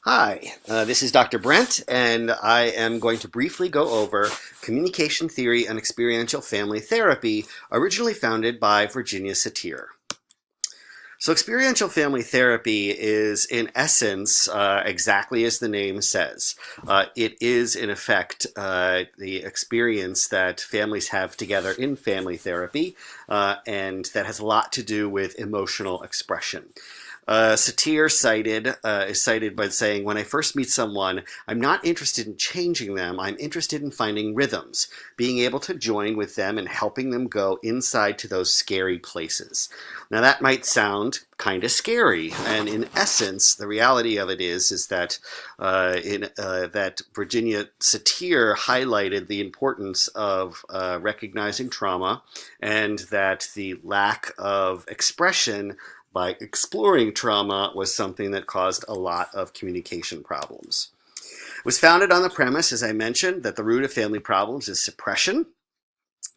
Hi, this is Dr. Brent, and I am going to briefly go over communication theory and experiential family therapy, originally founded by Virginia Satir. So experiential family therapy is, in essence, exactly as the name says. It is, in effect, the experience that families have together in family therapy, and that has a lot to do with emotional expression. Satir is cited by saying, when I first meet someone, I'm not interested in changing them. I'm interested in finding rhythms, being able to join with them and helping them go inside to those scary places. Now that might sound kind of scary, and in essence, the reality of it is that that Virginia Satir highlighted the importance of recognizing trauma, and that the lack of expression by exploring trauma was something that caused a lot of communication problems. It was founded on the premise, as I mentioned, that the root of family problems is suppression.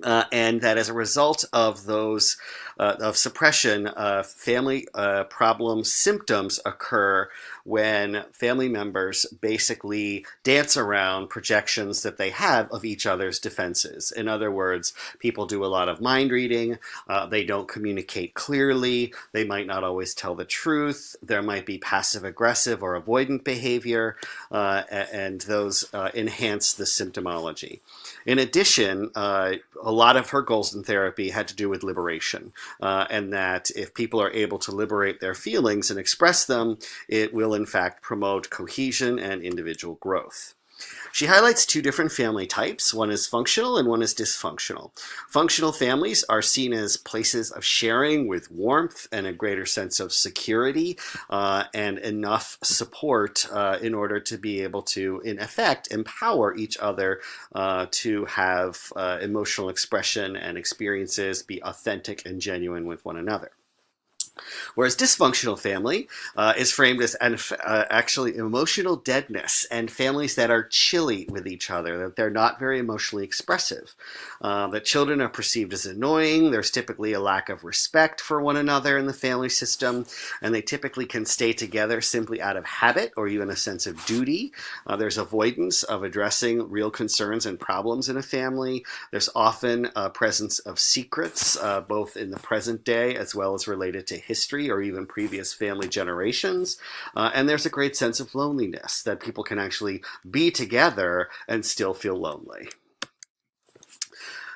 And that as a result of those of suppression, family problem symptoms occur when family members basically dance around projections that they have of each other's defenses. In other words, people do a lot of mind reading, they don't communicate clearly, they might not always tell the truth, there might be passive aggressive or avoidant behavior, and those enhance the symptomology. In addition, a lot of her goals in therapy had to do with liberation, and that if people are able to liberate their feelings and express them, it will in fact promote cohesion and individual growth. She highlights two different family types. One is functional and one is dysfunctional. Functional families are seen as places of sharing with warmth and a greater sense of security and enough support in order to be able to, in effect, empower each other to have emotional expression and experiences, be authentic and genuine with one another. Whereas dysfunctional family is framed as actually emotional deadness and families that are chilly with each other, that they're not very emotionally expressive, that children are perceived as annoying, there's typically a lack of respect for one another in the family system, and they typically can stay together simply out of habit or even a sense of duty. There's avoidance of addressing real concerns and problems in a family. There's often a presence of secrets, both in the present day as well as related to history or even previous family generations. And there's a great sense of loneliness, that people can actually be together and still feel lonely.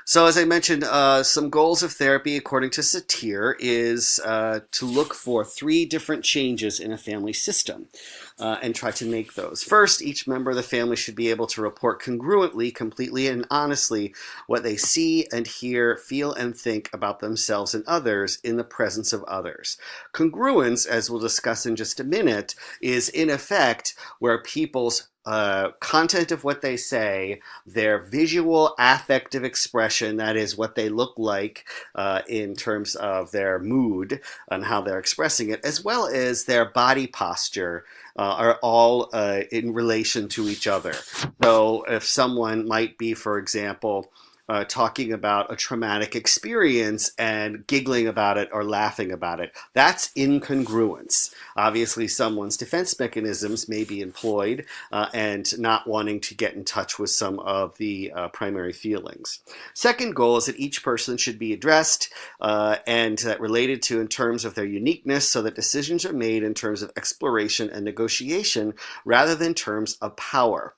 So as I mentioned, some goals of therapy, according to Satir, is to look for three different changes in a family system and try to make those. First, each member of the family should be able to report congruently, completely, and honestly what they see and hear, feel, and think about themselves and others in the presence of others. Congruence, as we'll discuss in just a minute, is in effect where people's content of what they say, their visual affective expression, that is what they look like in terms of their mood and how they're expressing it, as well as their body posture, are all in relation to each other. So if someone might be, for example, talking about a traumatic experience and giggling about it or laughing about it, that's incongruence. Obviously, someone's defense mechanisms may be employed and not wanting to get in touch with some of the primary feelings. Second goal is that each person should be addressed and that related to in terms of their uniqueness, so that decisions are made in terms of exploration and negotiation rather than terms of power.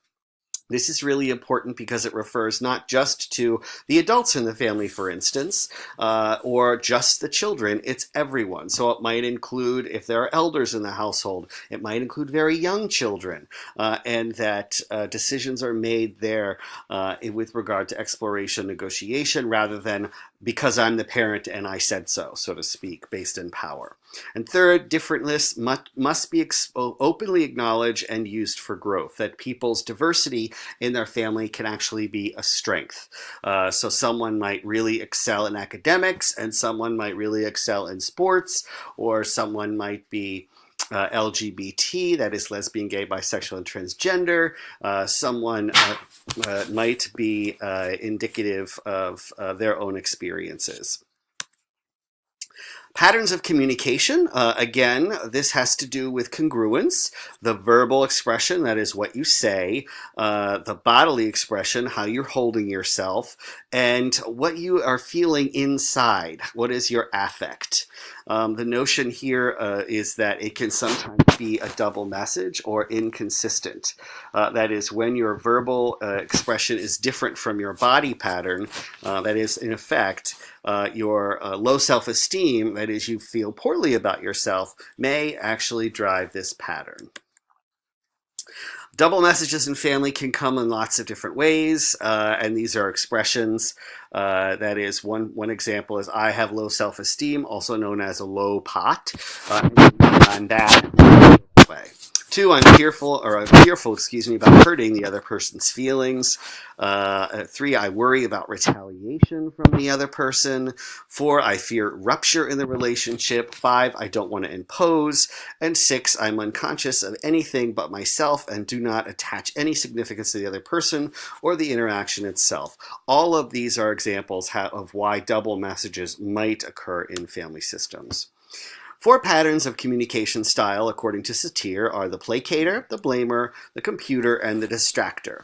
This is really important because it refers not just to the adults in the family, for instance, or just the children, it's everyone. So it might include, if there are elders in the household, it might include very young children, and that decisions are made there with regard to exploration, negotiation, rather than because I'm the parent and I said so to speak, based in power. And third, differentness must be openly acknowledged and used for growth, that people's diversity in their family can actually be a strength. So someone might really excel in academics, and someone might really excel in sports, or someone might be LGBT, that is lesbian, gay, bisexual, and transgender. Someone might be indicative of their own experiences. Patterns of communication, again, this has to do with congruence, the verbal expression, that is what you say, the bodily expression, how you're holding yourself, and what you are feeling inside. What is your affect? The notion here is that it can sometimes be a double message or inconsistent. That is, when your verbal expression is different from your body pattern, that is, in effect, your low self-esteem, that is, you feel poorly about yourself, may actually drive this pattern. Double messages in family can come in lots of different ways, and these are expressions. That is, one example is, I have low self-esteem, also known as a low pot. I'm bad that way. 2, I'm fearful about hurting the other person's feelings. 3, I worry about retaliation from the other person. 4, I fear rupture in the relationship. 5, I don't want to impose. And 6, I'm unconscious of anything but myself and do not attach any significance to the other person or the interaction itself. All of these are examples of why double messages might occur in family systems. 4 patterns of communication style, according to Satir, are the placator, the blamer, the computer, and the distractor.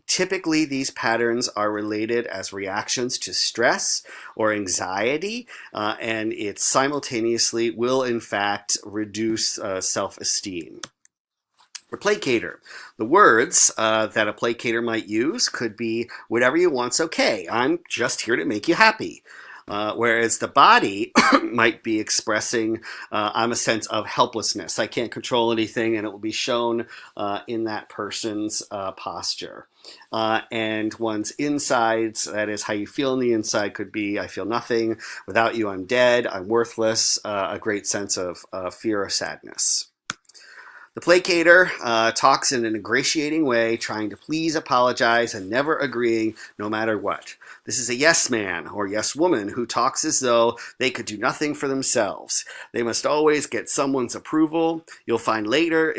Typically, these patterns are related as reactions to stress or anxiety, and it simultaneously will, in fact, reduce self-esteem. The placator. The words that a placator might use could be, whatever you want's okay. I'm just here to make you happy. Whereas the body might be expressing, I'm a sense of helplessness. I can't control anything, and it will be shown in that person's posture. And one's insides, that is how you feel on the inside, could be, I feel nothing. Without you, I'm dead. I'm worthless. A great sense of fear or sadness. The placator talks in an ingratiating way, trying to please, apologize, and never agreeing no matter what. This is a yes man or yes woman who talks as though they could do nothing for themselves. They must always get someone's approval. You'll find later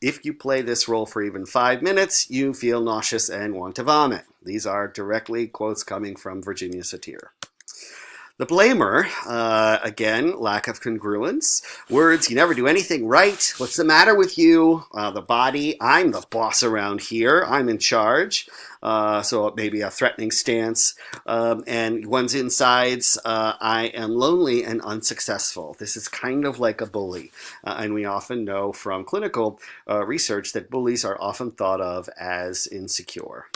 if you play this role for even 5 minutes, you feel nauseous and want to vomit. These are directly quotes coming from Virginia Satir. The blamer, again, lack of congruence. Words, you never do anything right. What's the matter with you? The body, I'm the boss around here. I'm in charge. So maybe a threatening stance. And one's insides, I am lonely and unsuccessful. This is kind of like a bully. And we often know from clinical research that bullies are often thought of as insecure.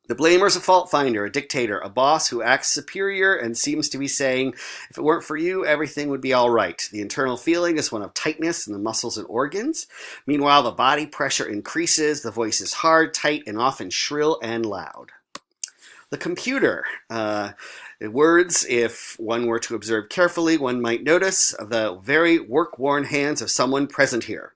The blamer is a fault finder, a dictator, a boss who acts superior and seems to be saying, if it weren't for you, everything would be all right. The internal feeling is one of tightness in the muscles and organs. Meanwhile, the body pressure increases, the voice is hard, tight, and often shrill and loud. The computer. Words, if one were to observe carefully, one might notice the very work-worn hands of someone present here.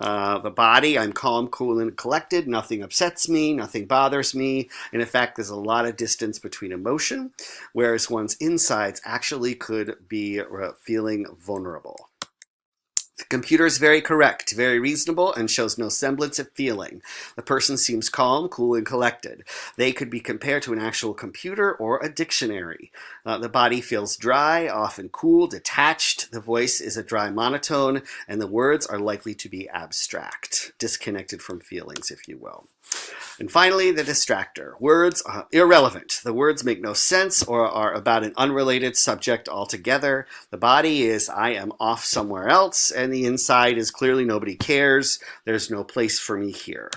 The body, I'm calm, cool, and collected. Nothing upsets me. Nothing bothers me. And in fact, there's a lot of distance between emotion, whereas one's insides actually could be feeling vulnerable. The computer is very correct, very reasonable, and shows no semblance of feeling. The person seems calm, cool, and collected. They could be compared to an actual computer or a dictionary. The body feels dry, often cool, detached. The voice is a dry monotone, and the words are likely to be abstract, disconnected from feelings, if you will. And finally, the distractor. Words are irrelevant. The words make no sense or are about an unrelated subject altogether. The body is, I am off somewhere else, and the inside is clearly nobody cares. There's no place for me here.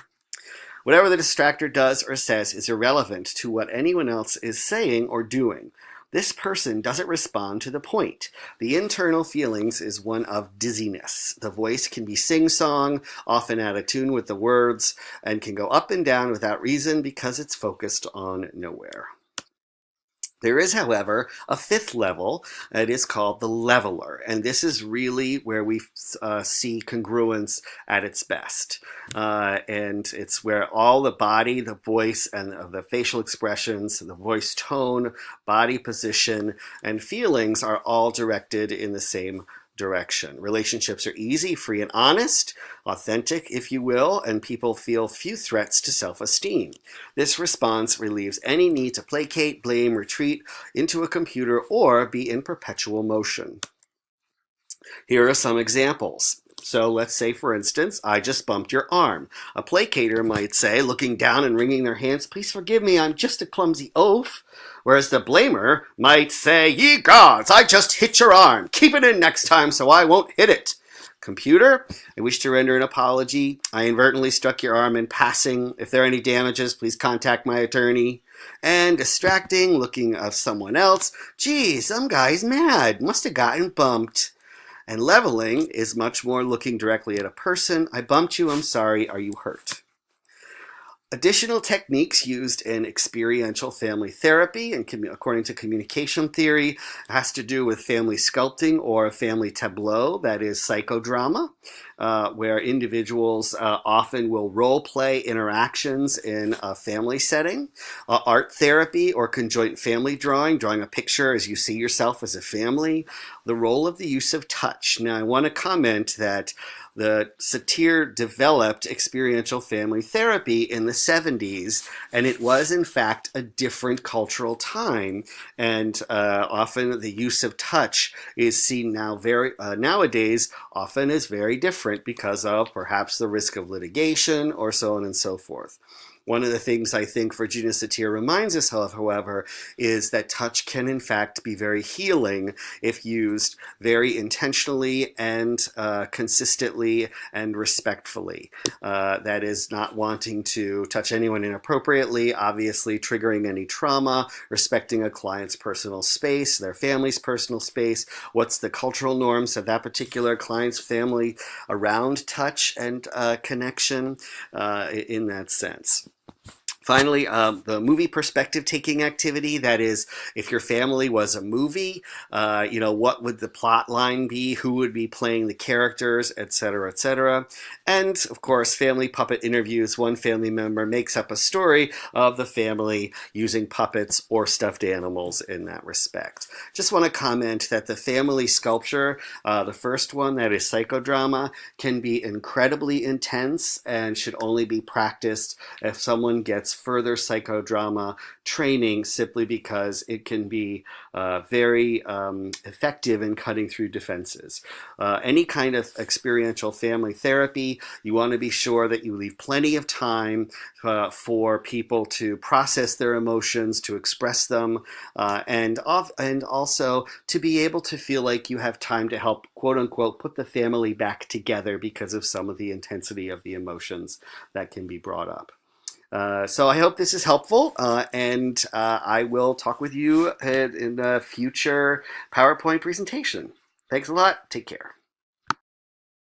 Whatever the distractor does or says is irrelevant to what anyone else is saying or doing. This person doesn't respond to the point. The internal feelings is one of dizziness. The voice can be sing-song, often out of tune with the words, and can go up and down without reason because it's focused on nowhere. There is, however, a 5th level. It is called the leveler, and this is really where we see congruence at its best. And it's where all the body, the voice, and the facial expressions, the voice tone, body position, and feelings are all directed in the same direction. Relationships are easy, free and honest, authentic, if you will, and people feel few threats to self-esteem. This response relieves any need to placate, blame, retreat into a computer, or be in perpetual motion. Here are some examples. So let's say, for instance, I just bumped your arm. A placater might say, looking down and wringing their hands, please forgive me, I'm just a clumsy oaf. Whereas the blamer might say, ye gods, I just hit your arm. Keep it in next time so I won't hit it. Computer, I wish to render an apology. I inadvertently struck your arm in passing. If there are any damages, please contact my attorney. And distracting, looking at someone else. Gee, some guy's mad. Must have gotten bumped. And leveling is much more looking directly at a person. I bumped you, I'm sorry, are you hurt? Additional techniques used in experiential family therapy, and according to communication theory, has to do with family sculpting or family tableau, that is psychodrama, where individuals often will role play interactions in a family setting. Art therapy or conjoint family drawing, drawing a picture as you see yourself as a family. The role of the use of touch. Now, I want to comment that the Satir developed experiential family therapy in the 70s, and it was in fact a different cultural time, and often the use of touch is seen now nowadays often as very different because of perhaps the risk of litigation or so on and so forth. One of the things I think Virginia Satir reminds us of, however, is that touch can in fact be very healing if used very intentionally and consistently and respectfully. That is, not wanting to touch anyone inappropriately, obviously triggering any trauma, respecting a client's personal space, their family's personal space, what's the cultural norms of that particular client's family around touch and connection in that sense. Finally, the movie perspective taking activity, that is, if your family was a movie, what would the plot line be, who would be playing the characters, etc., etc. And, of course, family puppet interviews. One family member makes up a story of the family using puppets or stuffed animals in that respect. Just want to comment that the family sculpture, the first one, that is psychodrama, can be incredibly intense and should only be practiced if someone gets further psychodrama training, simply because it can be very effective in cutting through defenses. Any kind of experiential family therapy, you want to be sure that you leave plenty of time for people to process their emotions, to express them, and also to be able to feel like you have time to help, quote unquote, put the family back together because of some of the intensity of the emotions that can be brought up. So I hope this is helpful, and I will talk with you in a future PowerPoint presentation. Thanks a lot. Take care.